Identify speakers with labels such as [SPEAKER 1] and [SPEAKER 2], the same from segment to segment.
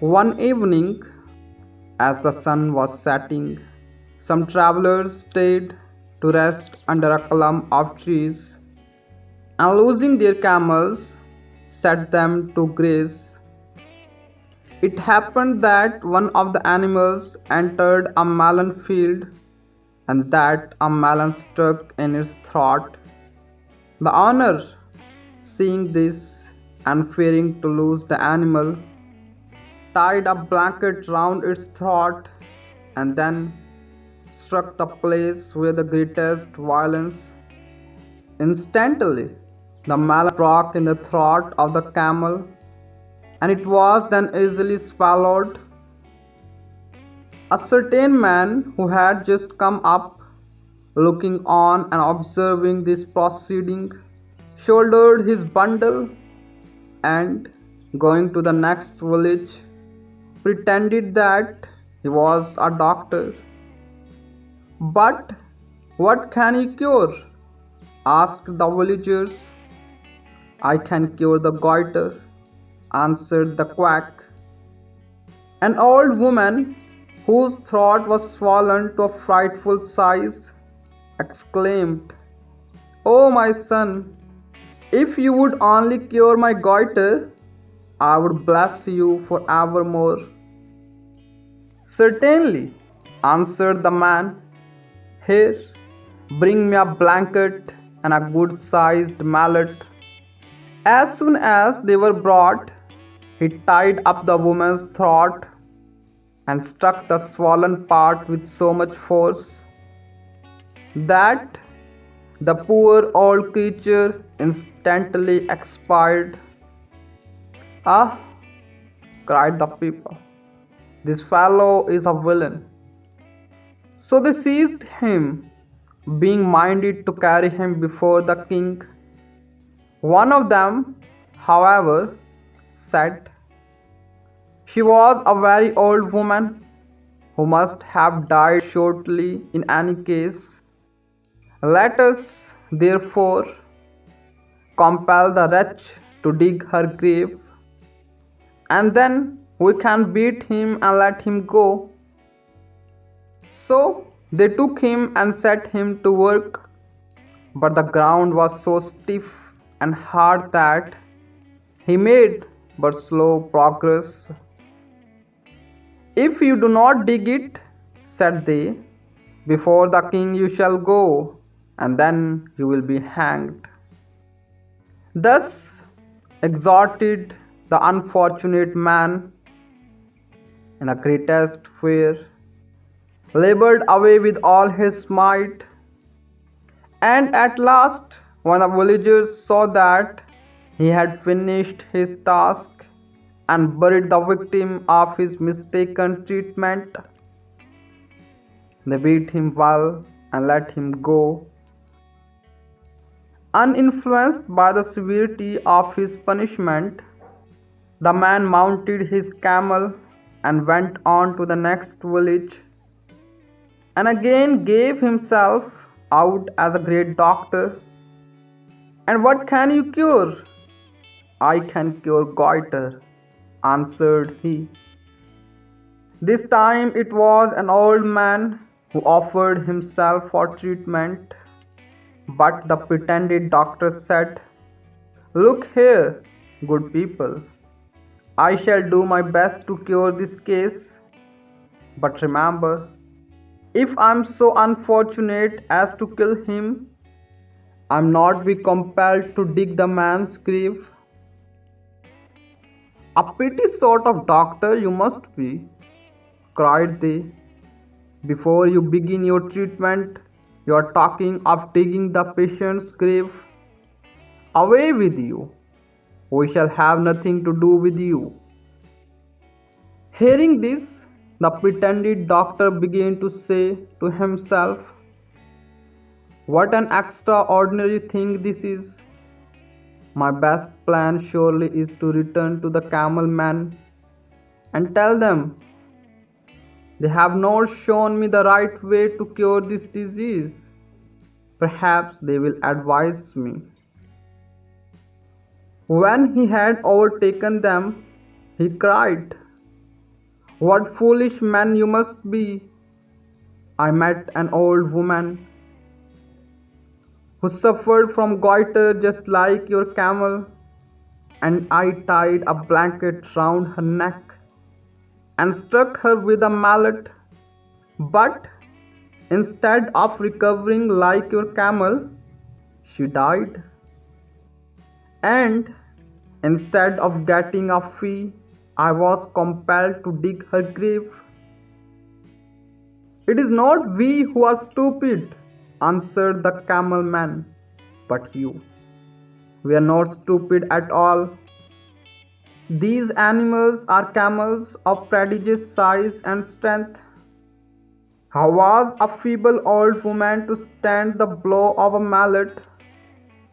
[SPEAKER 1] One evening, as the sun was setting, some travelers stayed to rest under a clump of trees, and losing their camels, set them to graze. It happened that one of the animals entered a melon field, and that a melon stuck in its throat. The owner, seeing this and fearing to lose the animal, tied a blanket round its throat and then struck the place with the greatest violence. Instantly, the melon broke in the throat of the camel, and it was then easily swallowed. A certain man who had just come up, looking on and observing this proceeding, shouldered his bundle and, going to the next village, pretended that he was a doctor. "But what can you cure?" asked the villagers. "I can cure the goiter," answered the quack. An old woman, whose throat was swollen to a frightful size, exclaimed, "Oh, my son, if you would only cure my goiter, I would bless you for evermore." "Certainly," answered the man. "Here, bring me a blanket and a good-sized mallet." As soon as they were brought, he tied up the woman's throat and struck the swollen part with so much force that the poor old creature instantly expired. "Ah!" cried the people, "this fellow is a villain." So they seized him, being minded to carry him before the king. One of them, however, said, "She was a very old woman, who must have died shortly in any case. Let us, therefore, compel the wretch to dig her grave, and then we can beat him and let him go." So they took him and set him to work, but the ground was so stiff and hard that he made but slow progress. "If you do not dig it," said they, "before the king you shall go, and then you will be hanged." Thus exhorted the unfortunate man, in the greatest fear, labored away with all his might, and at last, when the villagers saw that he had finished his task and buried the victim of his mistaken treatment, they beat him well and let him go. Uninfluenced by the severity of his punishment, the man mounted his camel and went on to the next village, and again gave himself out as a great doctor. "And what can you cure?" "I can cure goiter," answered he. This time it was an old man who offered himself for treatment, but the pretended doctor said, "Look here, good people, I shall do my best to cure this case, but remember, if I am so unfortunate as to kill him, I am not be compelled to dig the man's grave." "A pretty sort of doctor you must be," cried they. "Before you begin your treatment, you are talking of digging the patient's grave. Away with you! We shall have nothing to do with you." Hearing this, the pretended doctor began to say to himself, "What an extraordinary thing this is! My best plan surely is to return to the camel men and tell them they have not shown me the right way to cure this disease. Perhaps they will advise me." When he had overtaken them, he cried, What foolish man you must be! I met an old woman who suffered from goiter just like your camel, and I tied a blanket round her neck and struck her with a mallet. But instead of recovering like your camel, she died. And instead of getting a fee, I was compelled to dig her grave. It is not we who are stupid, answered the camel man, but you. We are not stupid at all. These animals are camels of prodigious size and strength. How was a feeble old woman to stand the blow of a mallet?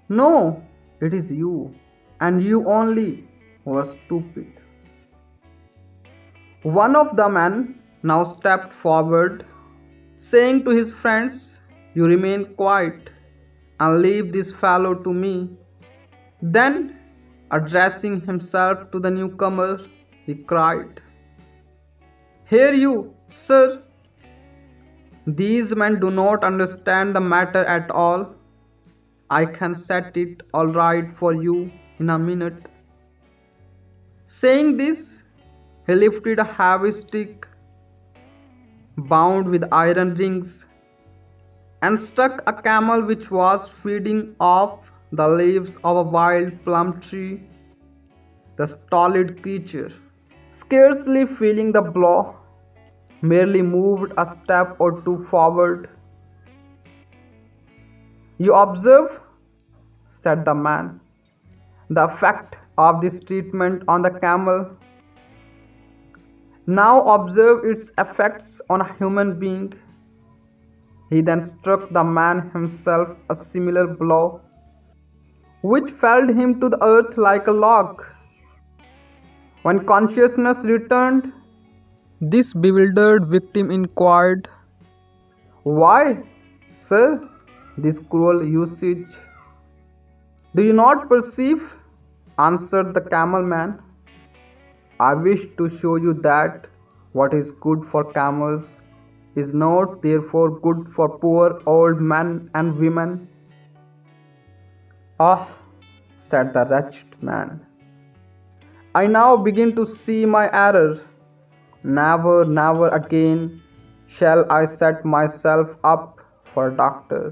[SPEAKER 1] No, it is you, and you only, who are stupid. One of the men now stepped forward, saying to his friends, "You remain quiet and leave this fellow to me." Then, addressing himself to the newcomer, he cried, "Hear you, sir. These men do not understand the matter at all. I can set it all right for you in a minute." Saying this, he lifted a heavy stick bound with iron rings and struck a camel which was feeding off the leaves of a wild plum tree. The stolid creature, scarcely feeling the blow, merely moved a step or two forward. "You observe," said the man, "the effect of this treatment on the camel. Now observe its effects on a human being." He then struck the man himself a similar blow, which felled him to the earth like a log. When consciousness returned, this bewildered victim inquired, "Why, sir, this cruel usage?" "Do you not perceive?" answered the camel man. "I wish to show you that what is good for camels is not therefore good for poor old men and women." "Ah," said the wretched man, "I now begin to see my error. Never, never again shall I set myself up for a doctor."